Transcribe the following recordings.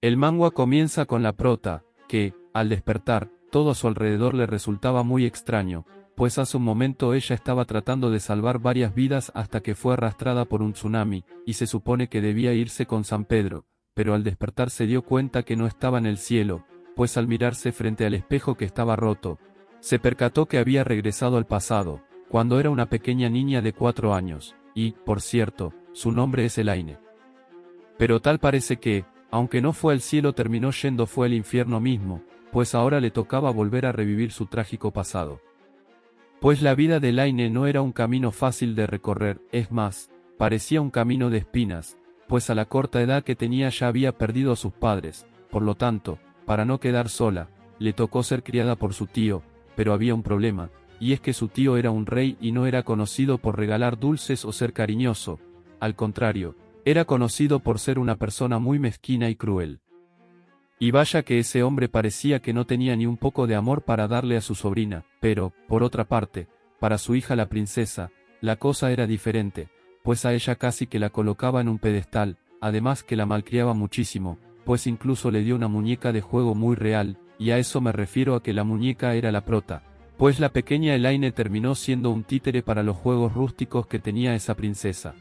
El manga comienza con la prota, que, al despertar, todo a su alrededor le resultaba muy extraño, pues hace un momento ella estaba tratando de salvar varias vidas hasta que fue arrastrada por un tsunami, y se supone que debía irse con San Pedro, pero al despertar se dio cuenta que no estaba en el cielo, pues al mirarse frente al espejo que estaba roto, se percató que había regresado al pasado, cuando era una pequeña niña de 4 años, y, por cierto, su nombre es Elaine. Pero tal parece que, aunque no fue al cielo terminó yendo fue al infierno mismo, pues ahora le tocaba volver a revivir su trágico pasado. Pues la vida de Elaine no era un camino fácil de recorrer, es más, parecía un camino de espinas, pues a la corta edad que tenía ya había perdido a sus padres, por lo tanto, para no quedar sola, le tocó ser criada por su tío, pero había un problema, y es que su tío era un rey y no era conocido por regalar dulces o ser cariñoso, al contrario, era conocido por ser una persona muy mezquina y cruel. Y vaya que ese hombre parecía que no tenía ni un poco de amor para darle a su sobrina, pero, por otra parte, para su hija la princesa, la cosa era diferente, pues a ella casi que la colocaba en un pedestal, además que la malcriaba muchísimo, pues incluso le dio una muñeca de juego muy real, y a eso me refiero a que la muñeca era la prota, pues la pequeña Elaine terminó siendo un títere para los juegos rústicos que tenía esa princesa.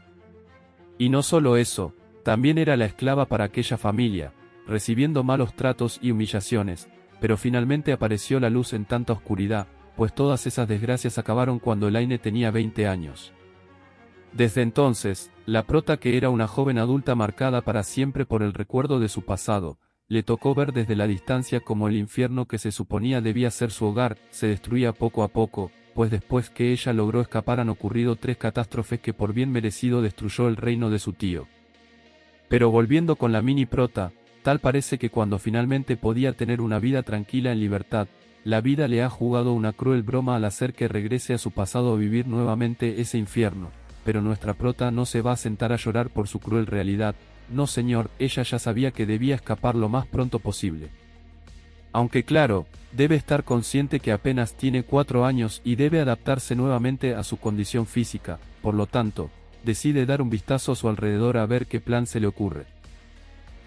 Y no solo eso, también era la esclava para aquella familia, recibiendo malos tratos y humillaciones, pero finalmente apareció la luz en tanta oscuridad, pues todas esas desgracias acabaron cuando Elaine tenía 20 años. Desde entonces, la prota, que era una joven adulta marcada para siempre por el recuerdo de su pasado, le tocó ver desde la distancia como el infierno que se suponía debía ser su hogar, se destruía poco a poco, pues después que ella logró escapar han ocurrido 3 catástrofes que por bien merecido destruyó el reino de su tío. Pero volviendo con la mini prota, tal parece que cuando finalmente podía tener una vida tranquila en libertad, la vida le ha jugado una cruel broma al hacer que regrese a su pasado a vivir nuevamente ese infierno, pero nuestra prota no se va a sentar a llorar por su cruel realidad, no señor, ella ya sabía que debía escapar lo más pronto posible. Aunque claro, debe estar consciente que apenas tiene 4 años y debe adaptarse nuevamente a su condición física, por lo tanto, decide dar un vistazo a su alrededor a ver qué plan se le ocurre.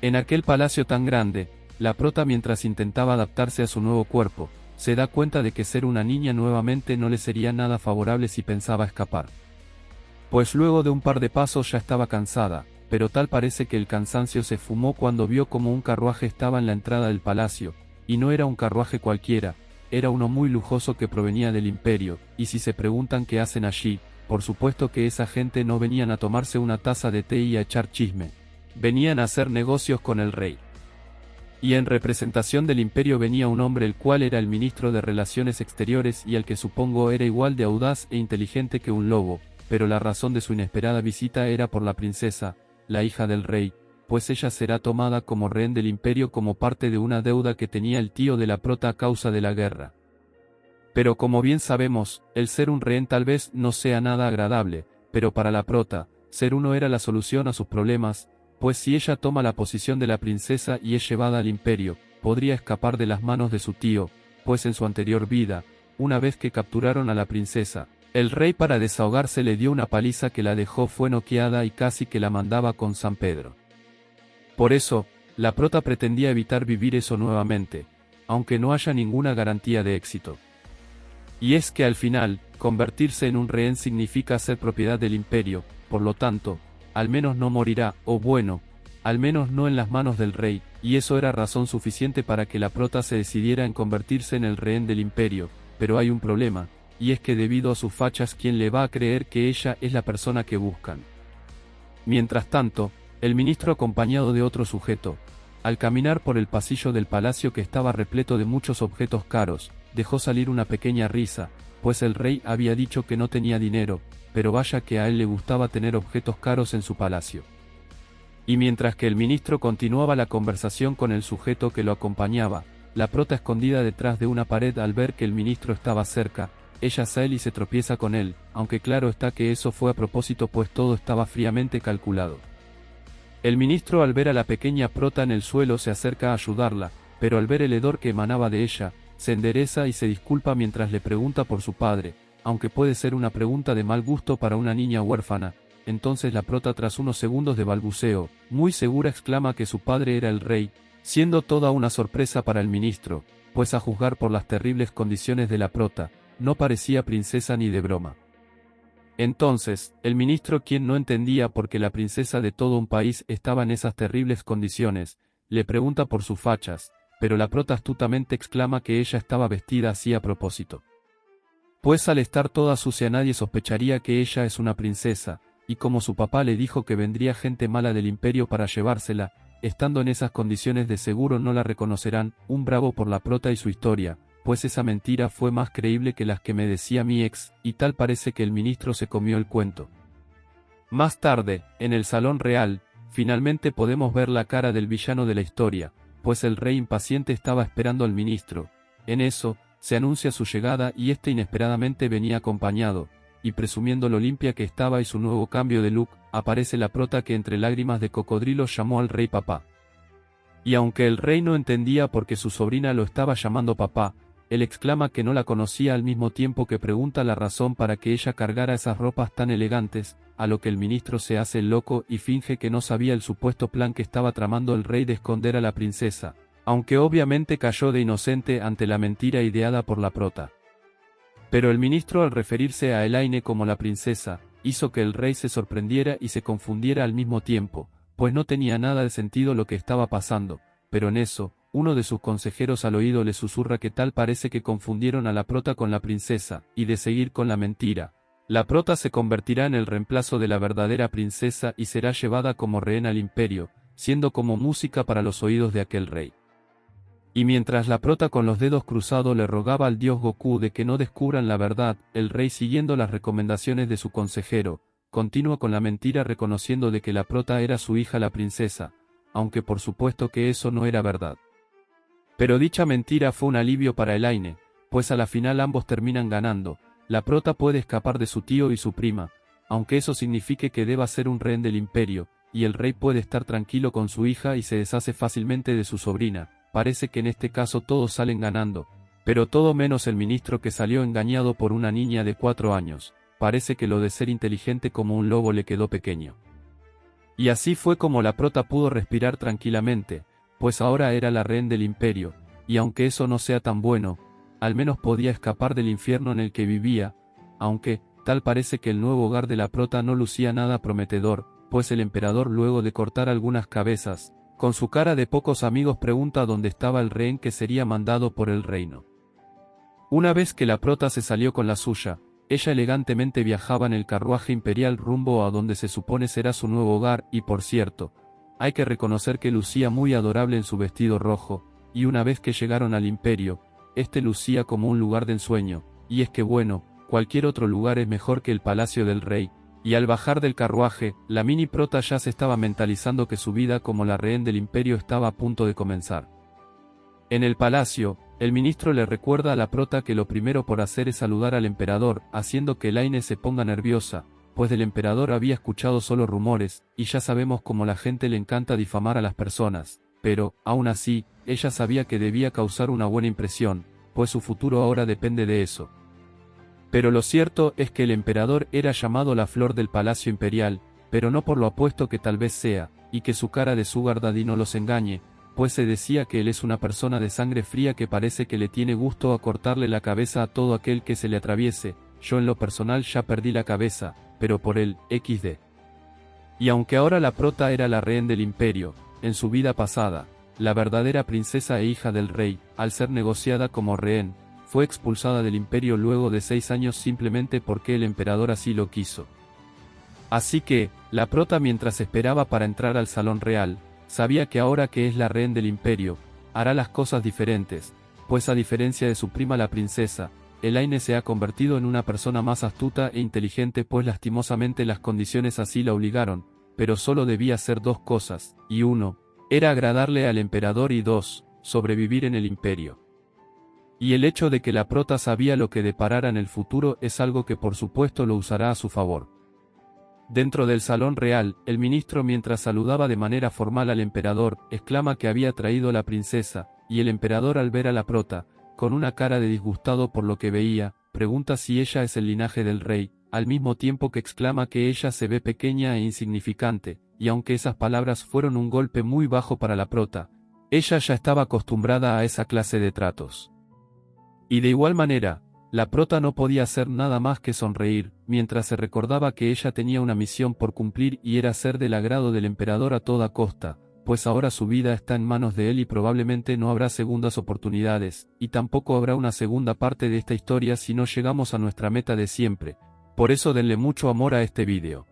En aquel palacio tan grande, la prota, mientras intentaba adaptarse a su nuevo cuerpo, se da cuenta de que ser una niña nuevamente no le sería nada favorable si pensaba escapar. Pues luego de un par de pasos ya estaba cansada, pero tal parece que el cansancio se fumó cuando vio como un carruaje estaba en la entrada del palacio, y no era un carruaje cualquiera, era uno muy lujoso que provenía del imperio, y si se preguntan qué hacen allí, por supuesto que esa gente no venían a tomarse una taza de té y a echar chisme. Venían a hacer negocios con el rey. Y en representación del imperio venía un hombre el cual era el ministro de Relaciones Exteriores y al que supongo era igual de audaz e inteligente que un lobo, pero la razón de su inesperada visita era por la princesa, la hija del rey, pues ella será tomada como rehén del imperio como parte de una deuda que tenía el tío de la prota a causa de la guerra. Pero como bien sabemos, el ser un rehén tal vez no sea nada agradable, pero para la prota, ser uno era la solución a sus problemas, pues si ella toma la posición de la princesa y es llevada al imperio, podría escapar de las manos de su tío, pues en su anterior vida, una vez que capturaron a la princesa, el rey para desahogarse le dio una paliza que la dejó fue noqueada y casi que la mandaba con San Pedro. Por eso, la prota pretendía evitar vivir eso nuevamente, aunque no haya ninguna garantía de éxito. Y es que al final, convertirse en un rehén significa ser propiedad del imperio, por lo tanto, al menos no morirá, o bueno, al menos no en las manos del rey, y eso era razón suficiente para que la prota se decidiera en convertirse en el rehén del imperio, pero hay un problema, y es que debido a sus fachas ¿quién le va a creer que ella es la persona que buscan? Mientras tanto, el ministro acompañado de otro sujeto, al caminar por el pasillo del palacio que estaba repleto de muchos objetos caros, dejó salir una pequeña risa, pues el rey había dicho que no tenía dinero, pero vaya que a él le gustaba tener objetos caros en su palacio. Y mientras que el ministro continuaba la conversación con el sujeto que lo acompañaba, la prota escondida detrás de una pared al ver que el ministro estaba cerca, ella sale y se tropieza con él, aunque claro está que eso fue a propósito pues todo estaba fríamente calculado. El ministro al ver a la pequeña prota en el suelo se acerca a ayudarla, pero al ver el hedor que emanaba de ella, se endereza y se disculpa mientras le pregunta por su padre, aunque puede ser una pregunta de mal gusto para una niña huérfana. Entonces la prota tras unos segundos de balbuceo, muy segura exclama que su padre era el rey, siendo toda una sorpresa para el ministro, pues a juzgar por las terribles condiciones de la prota, no parecía princesa ni de broma. Entonces, el ministro, quien no entendía por qué la princesa de todo un país estaba en esas terribles condiciones, le pregunta por sus fachas, pero la prota astutamente exclama que ella estaba vestida así a propósito. Pues al estar toda sucia nadie sospecharía que ella es una princesa, y como su papá le dijo que vendría gente mala del imperio para llevársela, estando en esas condiciones de seguro no la reconocerán. Un bravo por la prota y su historia, pues esa mentira fue más creíble que las que me decía mi ex, y tal parece que el ministro se comió el cuento. Más tarde, en el salón real, finalmente podemos ver la cara del villano de la historia, pues el rey impaciente estaba esperando al ministro. En eso, se anuncia su llegada y este inesperadamente venía acompañado, y presumiendo lo limpia que estaba y su nuevo cambio de look, aparece la prota que entre lágrimas de cocodrilo llamó al rey papá. Y aunque el rey no entendía por qué su sobrina lo estaba llamando papá, él exclama que no la conocía al mismo tiempo que pregunta la razón para que ella cargara esas ropas tan elegantes, a lo que el ministro se hace el loco y finge que no sabía el supuesto plan que estaba tramando el rey de esconder a la princesa, aunque obviamente cayó de inocente ante la mentira ideada por la prota. Pero el ministro, al referirse a Elaine como la princesa, hizo que el rey se sorprendiera y se confundiera al mismo tiempo, pues no tenía nada de sentido lo que estaba pasando, pero en eso, uno de sus consejeros al oído le susurra que tal parece que confundieron a la prota con la princesa, y de seguir con la mentira, la prota se convertirá en el reemplazo de la verdadera princesa y será llevada como rehén al imperio, siendo como música para los oídos de aquel rey. Y mientras la prota con los dedos cruzados le rogaba al dios Goku de que no descubran la verdad, el rey, siguiendo las recomendaciones de su consejero, continúa con la mentira reconociendo de que la prota era su hija la princesa, aunque por supuesto que eso no era verdad. Pero dicha mentira fue un alivio para Elaine, pues a la final ambos terminan ganando. La prota puede escapar de su tío y su prima, aunque eso signifique que deba ser un rehén del imperio, y el rey puede estar tranquilo con su hija y se deshace fácilmente de su sobrina. Parece que en este caso todos salen ganando, pero todo menos el ministro, que salió engañado por una niña de 4 años. Parece que lo de ser inteligente como un lobo le quedó pequeño. Y así fue como la prota pudo respirar tranquilamente, pues ahora era la rehén del imperio, y aunque eso no sea tan bueno, al menos podía escapar del infierno en el que vivía, aunque, tal parece que el nuevo hogar de la prota no lucía nada prometedor, pues el emperador, luego de cortar algunas cabezas, con su cara de pocos amigos, pregunta dónde estaba el rehén que sería mandado por el reino. Una vez que la prota se salió con la suya, ella elegantemente viajaba en el carruaje imperial rumbo a donde se supone será su nuevo hogar, y por cierto, hay que reconocer que lucía muy adorable en su vestido rojo, y una vez que llegaron al imperio, este lucía como un lugar de ensueño, y es que bueno, cualquier otro lugar es mejor que el palacio del rey. Y al bajar del carruaje, la mini prota ya se estaba mentalizando que su vida como la rehén del imperio estaba a punto de comenzar. En el palacio, el ministro le recuerda a la prota que lo primero por hacer es saludar al emperador, haciendo que Elaine se ponga nerviosa, pues del emperador había escuchado solo rumores, y ya sabemos cómo la gente le encanta difamar a las personas, pero, aún así, ella sabía que debía causar una buena impresión, pues su futuro ahora depende de eso. Pero lo cierto es que el emperador era llamado la flor del palacio imperial, pero no por lo apuesto que tal vez sea, y que su cara de sugar daddy no los engañe, pues se decía que él es una persona de sangre fría que parece que le tiene gusto a cortarle la cabeza a todo aquel que se le atraviese. Yo en lo personal ya perdí la cabeza, pero por él, XD. Y aunque ahora la prota era la rehén del imperio, en su vida pasada, la verdadera princesa e hija del rey, al ser negociada como rehén, fue expulsada del imperio luego de 6 años simplemente porque el emperador así lo quiso. Así que, la prota, mientras esperaba para entrar al salón real, sabía que ahora que es la rehén del imperio, hará las cosas diferentes, pues a diferencia de su prima la princesa, Elaine se ha convertido en una persona más astuta e inteligente, pues lastimosamente las condiciones así la obligaron, pero solo debía hacer 2 cosas, y 1, era agradarle al emperador, y 2, sobrevivir en el imperio. Y el hecho de que la prota sabía lo que deparara en el futuro es algo que por supuesto lo usará a su favor. Dentro del salón real, el ministro, mientras saludaba de manera formal al emperador, exclama que había traído a la princesa, y el emperador, al ver a la prota, con una cara de disgustado por lo que veía, pregunta si ella es el linaje del rey, al mismo tiempo que exclama que ella se ve pequeña e insignificante, y aunque esas palabras fueron un golpe muy bajo para la prota, Ella ya estaba acostumbrada a esa clase de tratos. Y de igual manera, la prota no podía hacer nada más que sonreír, mientras se recordaba que ella tenía una misión por cumplir y era ser del agrado del emperador a toda costa, pues ahora su vida está en manos de él y probablemente no habrá segundas oportunidades, y tampoco habrá una segunda parte de esta historia si no llegamos a nuestra meta de siempre. Por eso denle mucho amor a este vídeo.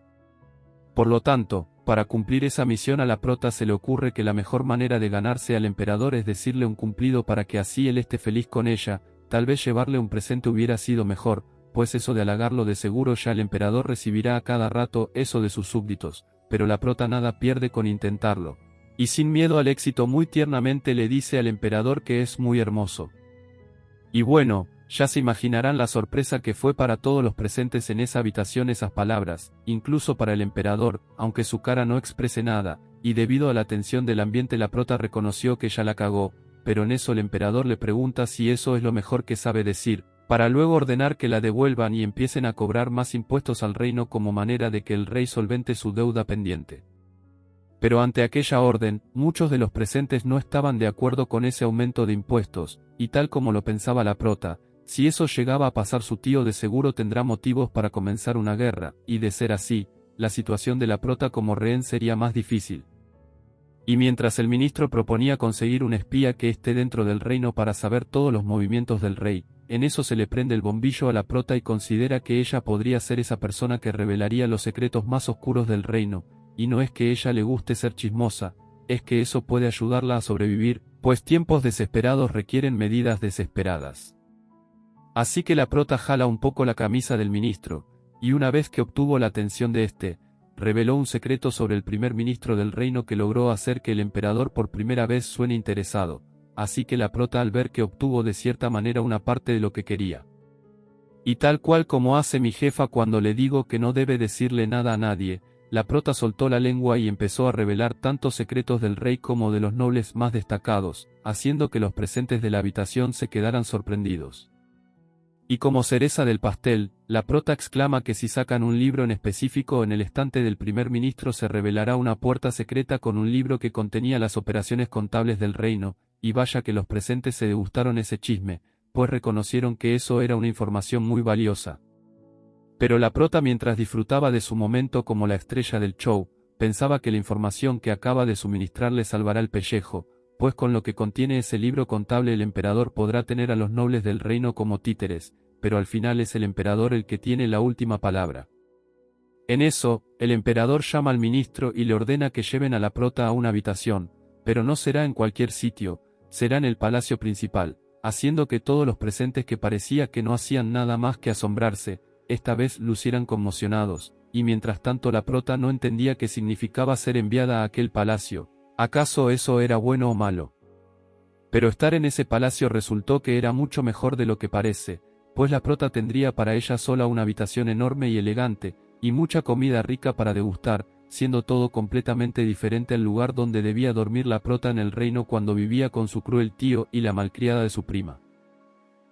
Por lo tanto, para cumplir esa misión a la prota se le ocurre que la mejor manera de ganarse al emperador es decirle un cumplido para que así él esté feliz con ella. Tal vez llevarle un presente hubiera sido mejor, pues eso de halagarlo de seguro ya el emperador recibirá a cada rato eso de sus súbditos, pero la prota nada pierde con intentarlo. Y sin miedo al éxito muy tiernamente le dice al emperador que es muy hermoso. Y bueno, ya se imaginarán la sorpresa que fue para todos los presentes en esa habitación esas palabras, incluso para el emperador, aunque su cara no exprese nada, y debido a la tensión del ambiente la prota reconoció que ya la cagó, pero en eso el emperador le pregunta si eso es lo mejor que sabe decir, para luego ordenar que la devuelvan y empiecen a cobrar más impuestos al reino como manera de que el rey solvente su deuda pendiente. Pero ante aquella orden, muchos de los presentes no estaban de acuerdo con ese aumento de impuestos, y tal como lo pensaba la prota, si eso llegaba a pasar su tío de seguro tendrá motivos para comenzar una guerra, y de ser así, la situación de la prota como rehén sería más difícil. Y mientras el ministro proponía conseguir un espía que esté dentro del reino para saber todos los movimientos del rey, en eso se le prende el bombillo a la prota y considera que ella podría ser esa persona que revelaría los secretos más oscuros del reino, y no es que ella le guste ser chismosa, es que eso puede ayudarla a sobrevivir, pues tiempos desesperados requieren medidas desesperadas. Así que la prota jala un poco la camisa del ministro, y una vez que obtuvo la atención de este, reveló un secreto sobre el primer ministro del reino que logró hacer que el emperador por primera vez suene interesado, así que la prota al ver que obtuvo de cierta manera una parte de lo que quería. Y tal cual como hace mi jefa cuando le digo que no debe decirle nada a nadie, la prota soltó la lengua y empezó a revelar tantos secretos del rey como de los nobles más destacados, haciendo que los presentes de la habitación se quedaran sorprendidos. Y como cereza del pastel, la prota exclama que si sacan un libro en específico en el estante del primer ministro se revelará una puerta secreta con un libro que contenía las operaciones contables del reino, y vaya que los presentes se degustaron ese chisme, pues reconocieron que eso era una información muy valiosa. Pero la prota mientras disfrutaba de su momento como la estrella del show, pensaba que la información que acaba de suministrar le salvará el pellejo, pues con lo que contiene ese libro contable el emperador podrá tener a los nobles del reino como títeres, pero al final es el emperador el que tiene la última palabra. En eso, el emperador llama al ministro y le ordena que lleven a la prota a una habitación, pero no será en cualquier sitio, será en el palacio principal, haciendo que todos los presentes que parecía que no hacían nada más que asombrarse, esta vez lucieran conmocionados, y mientras tanto la prota no entendía qué significaba ser enviada a aquel palacio. ¿Acaso eso era bueno o malo? Pero estar en ese palacio resultó que era mucho mejor de lo que parece, pues la prota tendría para ella sola una habitación enorme y elegante, y mucha comida rica para degustar, siendo todo completamente diferente al lugar donde debía dormir la prota en el reino cuando vivía con su cruel tío y la malcriada de su prima.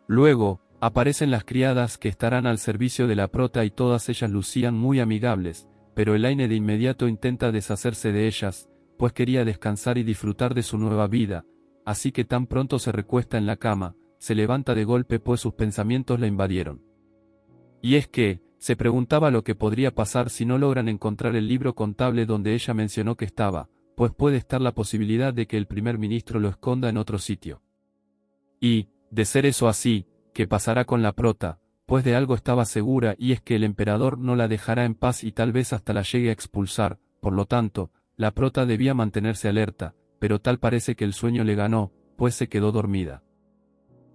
Luego, aparecen las criadas que estarán al servicio de la prota y todas ellas lucían muy amigables, pero Elaine de inmediato intenta deshacerse de ellas, pues quería descansar y disfrutar de su nueva vida, así que tan pronto se recuesta en la cama, se levanta de golpe pues sus pensamientos la invadieron. Y es que, se preguntaba lo que podría pasar si no logran encontrar el libro contable donde ella mencionó que estaba, pues puede estar la posibilidad de que el primer ministro lo esconda en otro sitio. Y, de ser eso así, ¿qué pasará con la prota? Pues de algo estaba segura y es que el emperador no la dejará en paz y tal vez hasta la llegue a expulsar, por lo tanto, la prota debía mantenerse alerta, pero tal parece que el sueño le ganó, pues se quedó dormida.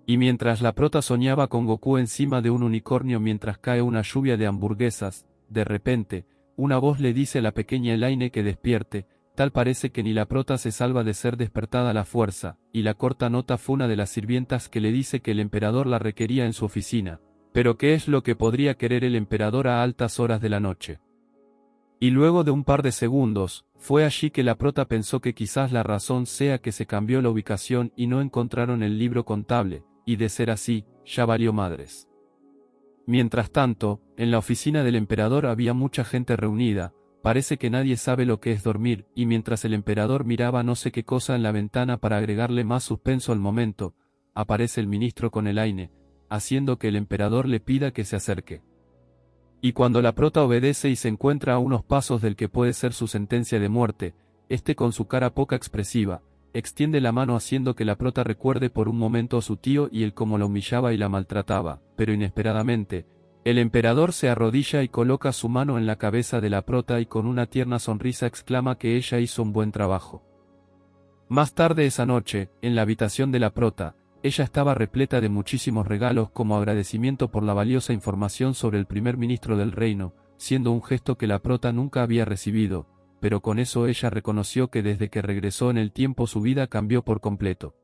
Y mientras la prota soñaba con Goku encima de un unicornio mientras cae una lluvia de hamburguesas, de repente, una voz le dice a la pequeña Elaine que despierte, tal parece que ni la prota se salva de ser despertada a la fuerza, y la corta nota fue una de las sirvientas que le dice que el emperador la requería en su oficina. Pero ¿qué es lo que podría querer el emperador a altas horas de la noche? Y luego de un par de segundos, fue allí que la prota pensó que quizás la razón sea que se cambió la ubicación y no encontraron el libro contable, y de ser así, ya valió madres. Mientras tanto, en la oficina del emperador había mucha gente reunida, parece que nadie sabe lo que es dormir, y mientras el emperador miraba no sé qué cosa en la ventana para agregarle más suspenso al momento, aparece el ministro con el Aine, haciendo que el emperador le pida que se acerque. Y cuando la prota obedece y se encuentra a unos pasos del que puede ser su sentencia de muerte, este con su cara poca expresiva, extiende la mano haciendo que la prota recuerde por un momento a su tío y el cómo la humillaba y la maltrataba, pero inesperadamente, el emperador se arrodilla y coloca su mano en la cabeza de la prota y con una tierna sonrisa exclama que ella hizo un buen trabajo. Más tarde esa noche, en la habitación de la prota, ella estaba repleta de muchísimos regalos como agradecimiento por la valiosa información sobre el primer ministro del reino, siendo un gesto que la prota nunca había recibido, pero con eso ella reconoció que desde que regresó en el tiempo su vida cambió por completo.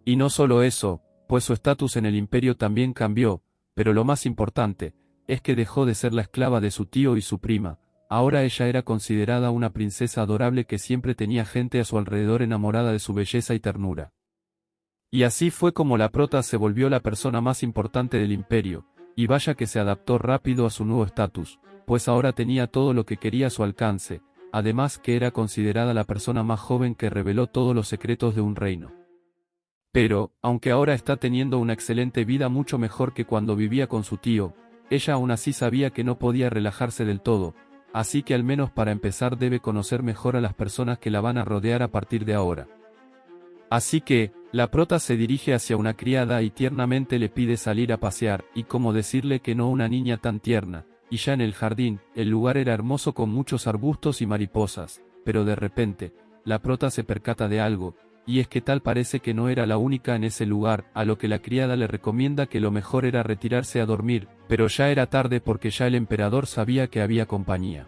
Y no solo eso, pues su estatus en el imperio también cambió, pero lo más importante, es que dejó de ser la esclava de su tío y su prima, ahora ella era considerada una princesa adorable que siempre tenía gente a su alrededor enamorada de su belleza y ternura. Y así fue como la prota se volvió la persona más importante del imperio, y vaya que se adaptó rápido a su nuevo estatus, pues ahora tenía todo lo que quería a su alcance, además que era considerada la persona más joven que reveló todos los secretos de un reino. Pero, aunque ahora está teniendo una excelente vida mucho mejor que cuando vivía con su tío, ella aún así sabía que no podía relajarse del todo, así que al menos para empezar debe conocer mejor a las personas que la van a rodear a partir de ahora. Así que, la prota se dirige hacia una criada y tiernamente le pide salir a pasear, y como decirle que no una niña tan tierna, y ya en el jardín, el lugar era hermoso con muchos arbustos y mariposas, pero de repente, la prota se percata de algo, y es que tal parece que no era la única en ese lugar, a lo que la criada le recomienda que lo mejor era retirarse a dormir, pero ya era tarde porque ya el emperador sabía que había compañía.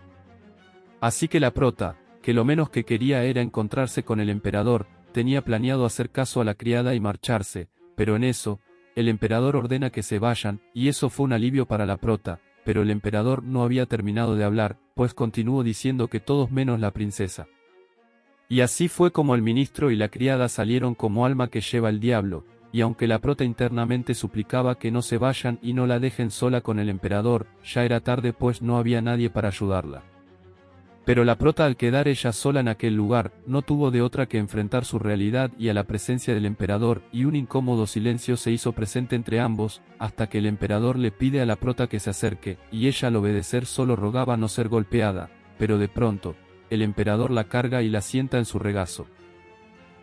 Así que la prota, que lo menos que quería era encontrarse con el emperador, tenía planeado hacer caso a la criada y marcharse, pero en eso, el emperador ordena que se vayan, y eso fue un alivio para la prota, pero el emperador no había terminado de hablar, pues continuó diciendo que todos menos la princesa. Y así fue como el ministro y la criada salieron como alma que lleva el diablo, y aunque la prota internamente suplicaba que no se vayan y no la dejen sola con el emperador, ya era tarde pues no había nadie para ayudarla. Pero la prota al quedar ella sola en aquel lugar, no tuvo de otra que enfrentar su realidad y a la presencia del emperador, y un incómodo silencio se hizo presente entre ambos, hasta que el emperador le pide a la prota que se acerque, y ella al obedecer solo rogaba no ser golpeada, pero de pronto, el emperador la carga y la sienta en su regazo.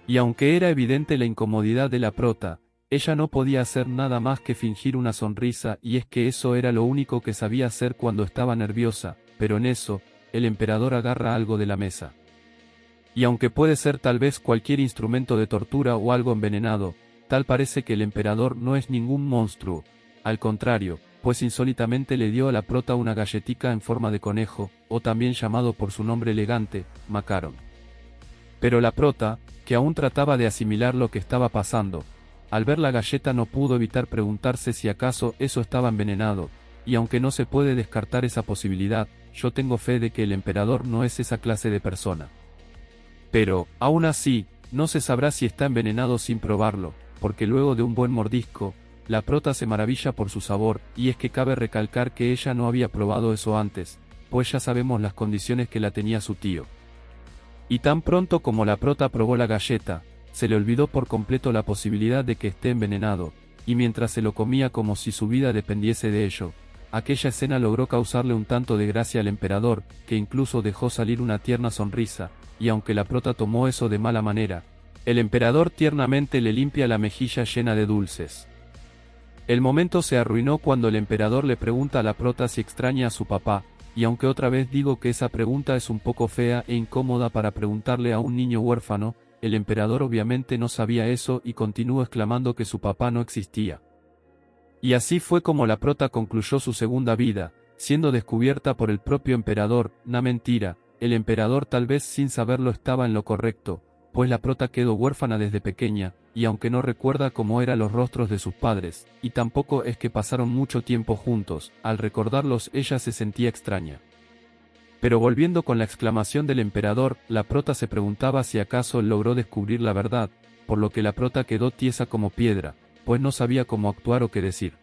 Y aunque era evidente la incomodidad de la prota, ella no podía hacer nada más que fingir una sonrisa y es que eso era lo único que sabía hacer cuando estaba nerviosa, pero en eso, el emperador agarra algo de la mesa. Y aunque puede ser tal vez cualquier instrumento de tortura o algo envenenado, tal parece que el emperador no es ningún monstruo, al contrario, pues insólitamente le dio a la prota una galletica en forma de conejo, o también llamado por su nombre elegante, macaron. Pero la prota, que aún trataba de asimilar lo que estaba pasando, al ver la galleta no pudo evitar preguntarse si acaso eso estaba envenenado, y aunque no se puede descartar esa posibilidad, yo tengo fe de que el emperador no es esa clase de persona. Pero, aún así, no se sabrá si está envenenado sin probarlo, porque luego de un buen mordisco, la prota se maravilla por su sabor, y es que cabe recalcar que ella no había probado eso antes, pues ya sabemos las condiciones que la tenía su tío. Y tan pronto como la prota probó la galleta, se le olvidó por completo la posibilidad de que esté envenenado, y mientras se lo comía como si su vida dependiese de ello, aquella escena logró causarle un tanto de gracia al emperador, que incluso dejó salir una tierna sonrisa, y aunque la prota tomó eso de mala manera, el emperador tiernamente le limpia la mejilla llena de dulces. El momento se arruinó cuando el emperador le pregunta a la prota si extraña a su papá, y aunque otra vez digo que esa pregunta es un poco fea e incómoda para preguntarle a un niño huérfano, el emperador obviamente no sabía eso y continuó exclamando que su papá no existía. Y así fue como la prota concluyó su segunda vida, siendo descubierta por el propio emperador. Na mentira, el emperador tal vez sin saberlo estaba en lo correcto, pues la prota quedó huérfana desde pequeña, y aunque no recuerda cómo eran los rostros de sus padres, y tampoco es que pasaron mucho tiempo juntos, al recordarlos ella se sentía extraña. Pero volviendo con la exclamación del emperador, la prota se preguntaba si acaso él logró descubrir la verdad, por lo que la prota quedó tiesa como piedra, pues no sabía cómo actuar o qué decir.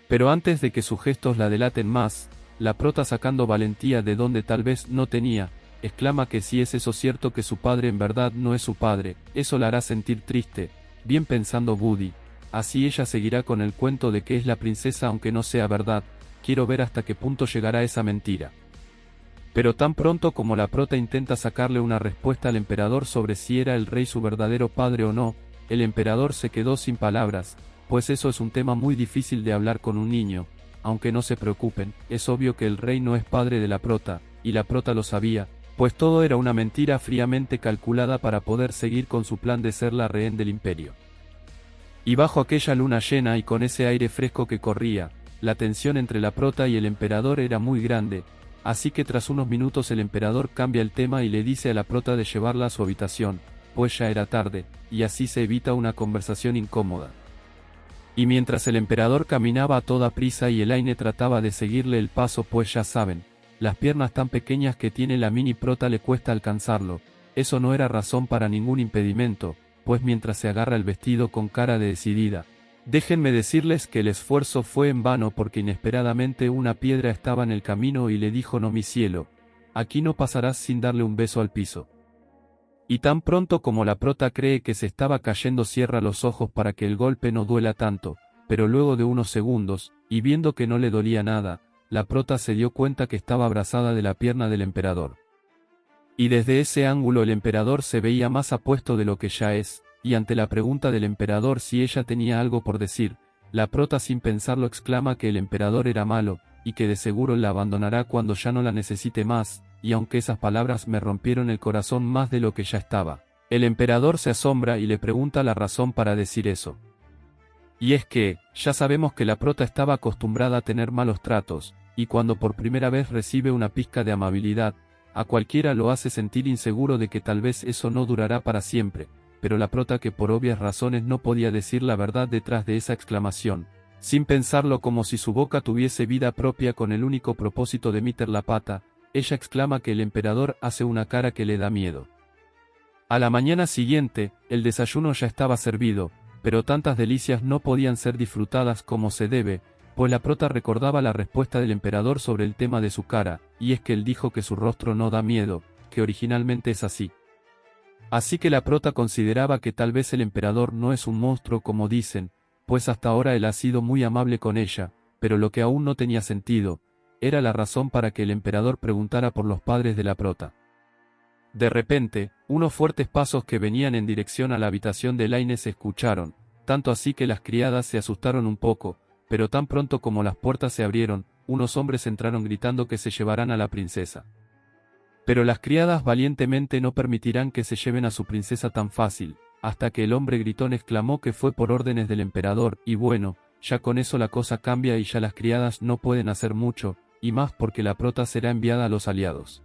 Pero antes de que sus gestos la delaten más, La prota, sacando valentía de donde tal vez no tenía, exclama que si es eso cierto, que su padre en verdad no es su padre, eso la hará sentir triste, bien pensando Woody. Así ella seguirá con el cuento de que es la princesa aunque no sea verdad. Quiero ver hasta qué punto llegará esa mentira. Pero tan pronto como la prota intenta sacarle una respuesta al emperador sobre si era el rey su verdadero padre o no, el emperador se quedó sin palabras, pues eso es un tema muy difícil de hablar con un niño. Aunque no se preocupen, es obvio que el rey no es padre de la prota, y la prota lo sabía, pues todo era una mentira fríamente calculada para poder seguir con su plan de ser la rehén del imperio. Y bajo aquella luna llena y con ese aire fresco que corría, la tensión entre la prota y el emperador era muy grande, así que tras unos minutos el emperador cambia el tema y le dice a la prota de llevarla a su habitación, pues ya era tarde, y así se evita una conversación incómoda. Y mientras el emperador caminaba a toda prisa y Elaine trataba de seguirle el paso, pues ya saben, las piernas tan pequeñas que tiene la mini prota le cuesta alcanzarlo, eso no era razón para ningún impedimento, pues mientras se agarra el vestido con cara de decidida. Déjenme decirles que el esfuerzo fue en vano, porque inesperadamente una piedra estaba en el camino y le dijo: no, mi cielo, aquí no pasarás sin darle un beso al piso. Y tan pronto como la prota cree que se estaba cayendo, cierra los ojos para que el golpe no duela tanto, pero luego de unos segundos, y viendo que no le dolía nada, la prota se dio cuenta que estaba abrazada de la pierna del emperador. Y desde ese ángulo el emperador se veía más apuesto de lo que ya es, y ante la pregunta del emperador si ella tenía algo por decir, la prota sin pensarlo exclama que el emperador era malo, y que de seguro la abandonará cuando ya no la necesite más, y aunque esas palabras me rompieron el corazón más de lo que ya estaba, el emperador se asombra y le pregunta la razón para decir eso. Y es que, ya sabemos que la prota estaba acostumbrada a tener malos tratos, y cuando por primera vez recibe una pizca de amabilidad, a cualquiera lo hace sentir inseguro de que tal vez eso no durará para siempre, pero la prota, que por obvias razones no podía decir la verdad detrás de esa exclamación, sin pensarlo, como si su boca tuviese vida propia con el único propósito de meter la pata, ella exclama que el emperador hace una cara que le da miedo. A la mañana siguiente, el desayuno ya estaba servido, pero tantas delicias no podían ser disfrutadas como se debe, pues la prota recordaba la respuesta del emperador sobre el tema de su cara, y es que él dijo que su rostro no da miedo, que originalmente es así. Así que la prota consideraba que tal vez el emperador no es un monstruo como dicen, pues hasta ahora él ha sido muy amable con ella, pero lo que aún no tenía sentido, era la razón para que el emperador preguntara por los padres de la prota. De repente, unos fuertes pasos que venían en dirección a la habitación de Elaine se escucharon, tanto así que las criadas se asustaron un poco, pero tan pronto como las puertas se abrieron, unos hombres entraron gritando que se llevarán a la princesa. Pero las criadas valientemente no permitirán que se lleven a su princesa tan fácil, hasta que el hombre gritón exclamó que fue por órdenes del emperador, y bueno, ya con eso la cosa cambia y ya las criadas no pueden hacer mucho, y más porque la prota será enviada a los aliados.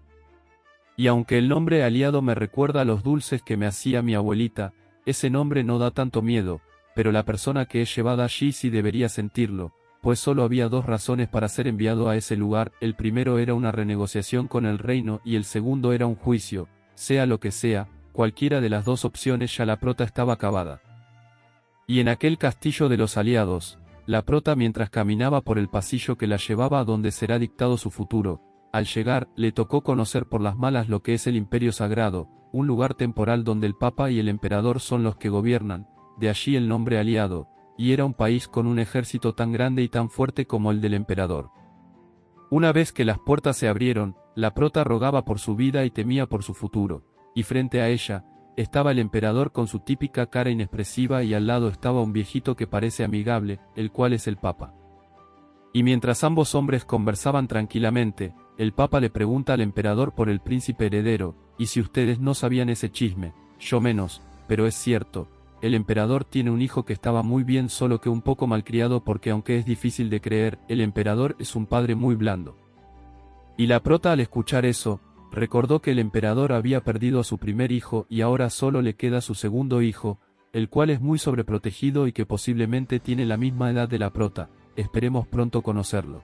Y aunque el nombre aliado me recuerda a los dulces que me hacía mi abuelita, ese nombre no da tanto miedo, pero la persona que es llevada allí sí debería sentirlo, pues solo había dos razones para ser enviado a ese lugar: el primero era una renegociación con el reino y el segundo era un juicio. Sea lo que sea, cualquiera de las dos opciones, ya la prota estaba acabada. Y en aquel castillo de los aliados, la prota, mientras caminaba por el pasillo que la llevaba a donde será dictado su futuro, al llegar, le tocó conocer por las malas lo que es el Imperio Sagrado, un lugar temporal donde el Papa y el Emperador son los que gobiernan, de allí el nombre aliado, y era un país con un ejército tan grande y tan fuerte como el del Emperador. Una vez que las puertas se abrieron, la prota rogaba por su vida y temía por su futuro, y frente a ella, estaba el emperador con su típica cara inexpresiva y al lado estaba un viejito que parece amigable, el cual es el Papa. Y mientras ambos hombres conversaban tranquilamente, el Papa le pregunta al emperador por el príncipe heredero, y si ustedes no sabían ese chisme, yo menos, pero es cierto, el emperador tiene un hijo que estaba muy bien, solo que un poco malcriado, porque aunque es difícil de creer, el emperador es un padre muy blando. Y la prota, al escuchar eso, recordó que el emperador había perdido a su primer hijo y ahora solo le queda su segundo hijo, el cual es muy sobreprotegido y que posiblemente tiene la misma edad de la prota. Esperemos pronto conocerlo.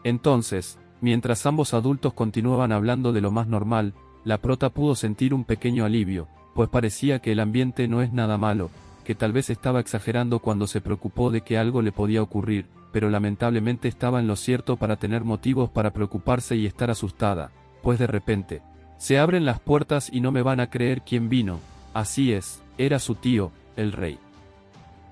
Entonces, mientras ambos adultos continuaban hablando de lo más normal, la prota pudo sentir un pequeño alivio, pues parecía que el ambiente no es nada malo, que tal vez estaba exagerando cuando se preocupó de que algo le podía ocurrir, pero lamentablemente estaba en lo cierto para tener motivos para preocuparse y estar asustada, pues de repente, se abren las puertas y no me van a creer quién vino. Así es, era su tío, el rey.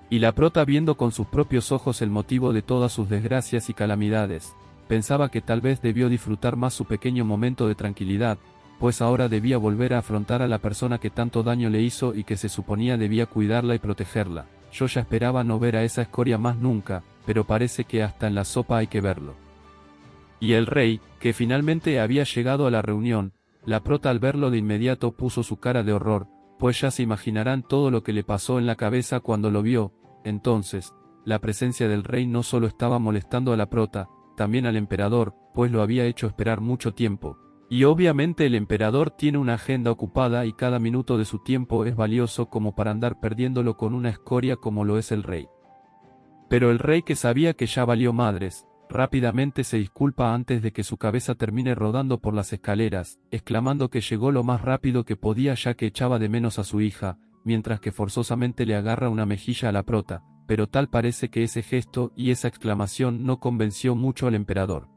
Y la prota, viendo con sus propios ojos el motivo de todas sus desgracias y calamidades, pensaba que tal vez debió disfrutar más su pequeño momento de tranquilidad, pues ahora debía volver a afrontar a la persona que tanto daño le hizo y que se suponía debía cuidarla y protegerla. Yo ya esperaba no ver a esa escoria más nunca, pero parece que hasta en la sopa hay que verlo. Y el rey, que finalmente había llegado a la reunión, la prota al verlo de inmediato puso su cara de horror, pues ya se imaginarán todo lo que le pasó en la cabeza cuando lo vio. Entonces, la presencia del rey no solo estaba molestando a la prota, también al emperador, pues lo había hecho esperar mucho tiempo. Y obviamente el emperador tiene una agenda ocupada y cada minuto de su tiempo es valioso como para andar perdiéndolo con una escoria como lo es el rey. Pero el rey, que sabía que ya valió madres, rápidamente se disculpa antes de que su cabeza termine rodando por las escaleras, exclamando que llegó lo más rápido que podía ya que echaba de menos a su hija, mientras que forzosamente le agarra una mejilla a la prota, pero tal parece que ese gesto y esa exclamación no convenció mucho al emperador.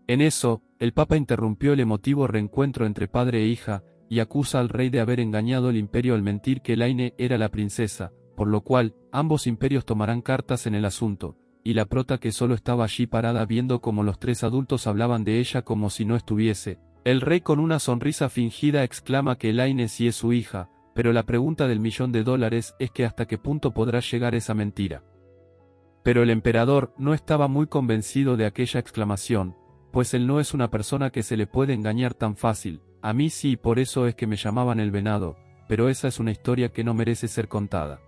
En eso, el papa interrumpió el emotivo reencuentro entre padre e hija, y acusa al rey de haber engañado el imperio al mentir que Elaine era la princesa, por lo cual, ambos imperios tomarán cartas en el asunto, y la prota, que solo estaba allí parada viendo cómo los tres adultos hablaban de ella como si no estuviese. El rey, con una sonrisa fingida, exclama que Elaine sí es su hija, pero la pregunta del $1.000.000 es que hasta qué punto podrá llegar esa mentira. Pero el emperador no estaba muy convencido de aquella exclamación, pues él no es una persona que se le puede engañar tan fácil. A mí sí, por eso es que me llamaban el venado, pero esa es una historia que no merece ser contada.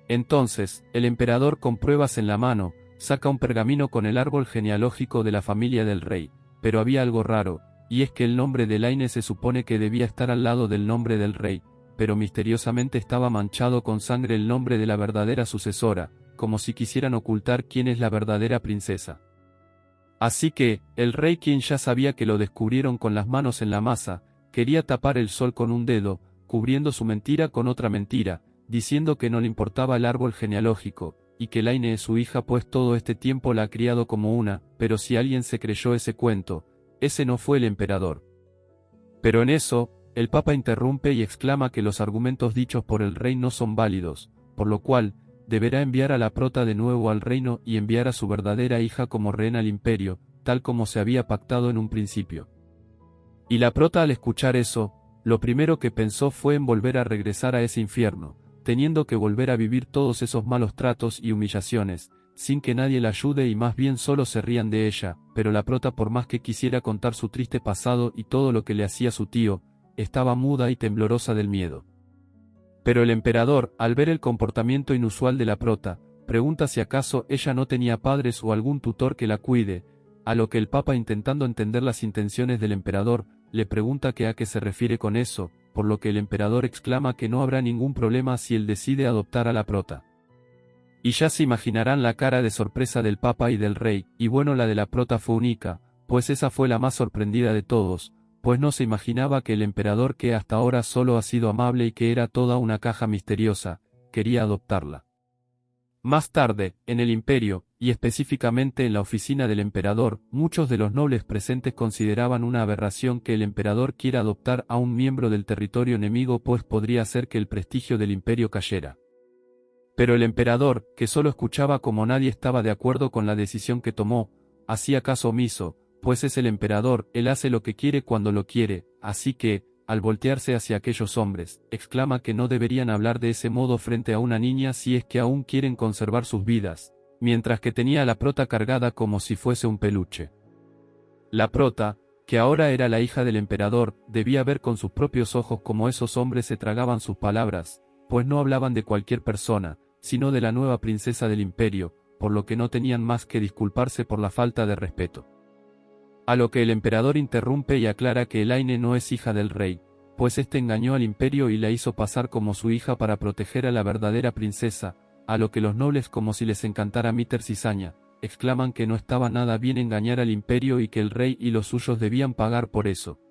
Entonces, el emperador, con pruebas en la mano, saca un pergamino con el árbol genealógico de la familia del rey, pero había algo raro, y es que el nombre de Elaine se supone que debía estar al lado del nombre del rey, pero misteriosamente estaba manchado con sangre el nombre de la verdadera sucesora, como si quisieran ocultar quién es la verdadera princesa. Así que, el rey, quien ya sabía que lo descubrieron con las manos en la masa, quería tapar el sol con un dedo, cubriendo su mentira con otra mentira, diciendo que no le importaba el árbol genealógico, y que Elaine es su hija pues todo este tiempo la ha criado como una, pero si alguien se creyó ese cuento, ese no fue el emperador. Pero en eso, el papa interrumpe y exclama que los argumentos dichos por el rey no son válidos, por lo cual, deberá enviar a la prota de nuevo al reino y enviar a su verdadera hija como reina al imperio, tal como se había pactado en un principio. Y la prota, al escuchar eso, lo primero que pensó fue en volver a regresar a ese infierno, teniendo que volver a vivir todos esos malos tratos y humillaciones, sin que nadie la ayude y más bien solo se rían de ella. Pero la prota, por más que quisiera contar su triste pasado y todo lo que le hacía su tío, estaba muda y temblorosa del miedo. Pero el emperador, al ver el comportamiento inusual de la prota, pregunta si acaso ella no tenía padres o algún tutor que la cuide, a lo que el papa, intentando entender las intenciones del emperador, le pregunta que a qué se refiere con eso, por lo que el emperador exclama que no habrá ningún problema si él decide adoptar a la prota. Y ya se imaginarán la cara de sorpresa del papa y del rey, y bueno, la de la prota fue única, pues esa fue la más sorprendida de todos, pues no se imaginaba que el emperador, que hasta ahora solo ha sido amable y que era toda una caja misteriosa, quería adoptarla. Más tarde, en el imperio, y específicamente en la oficina del emperador, muchos de los nobles presentes consideraban una aberración que el emperador quiera adoptar a un miembro del territorio enemigo, pues podría hacer que el prestigio del imperio cayera. Pero el emperador, que solo escuchaba como nadie estaba de acuerdo con la decisión que tomó, hacía caso omiso, pues es el emperador, él hace lo que quiere cuando lo quiere, así que, al voltearse hacia aquellos hombres, exclama que no deberían hablar de ese modo frente a una niña si es que aún quieren conservar sus vidas, mientras que tenía a la prota cargada como si fuese un peluche. La prota, que ahora era la hija del emperador, debía ver con sus propios ojos cómo esos hombres se tragaban sus palabras, pues no hablaban de cualquier persona, sino de la nueva princesa del imperio, por lo que no tenían más que disculparse por la falta de respeto. A lo que el emperador interrumpe y aclara que Elaine no es hija del rey, pues éste engañó al imperio y la hizo pasar como su hija para proteger a la verdadera princesa, a lo que los nobles, como si les encantara meter cizaña, exclaman que no estaba nada bien engañar al imperio y que el rey y los suyos debían pagar por eso.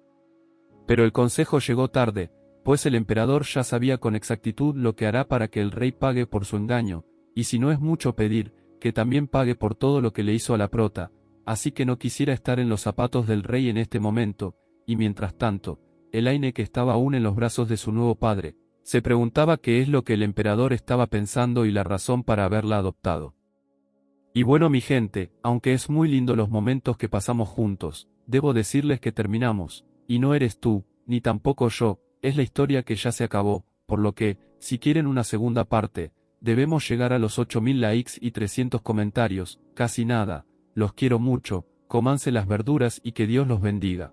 Pero el consejo llegó tarde, pues el emperador ya sabía con exactitud lo que hará para que el rey pague por su engaño, y si no es mucho pedir, que también pague por todo lo que le hizo a la prota, así que no quisiera estar en los zapatos del rey en este momento, y mientras tanto, Elaine, que estaba aún en los brazos de su nuevo padre, se preguntaba qué es lo que el emperador estaba pensando y la razón para haberla adoptado. Y bueno, mi gente, aunque es muy lindo los momentos que pasamos juntos, debo decirles que terminamos, y no eres tú, ni tampoco yo, es la historia que ya se acabó, por lo que, si quieren una segunda parte, debemos llegar a los 8000 likes y 300 comentarios, casi nada. Los quiero mucho, cómanse las verduras y que Dios los bendiga.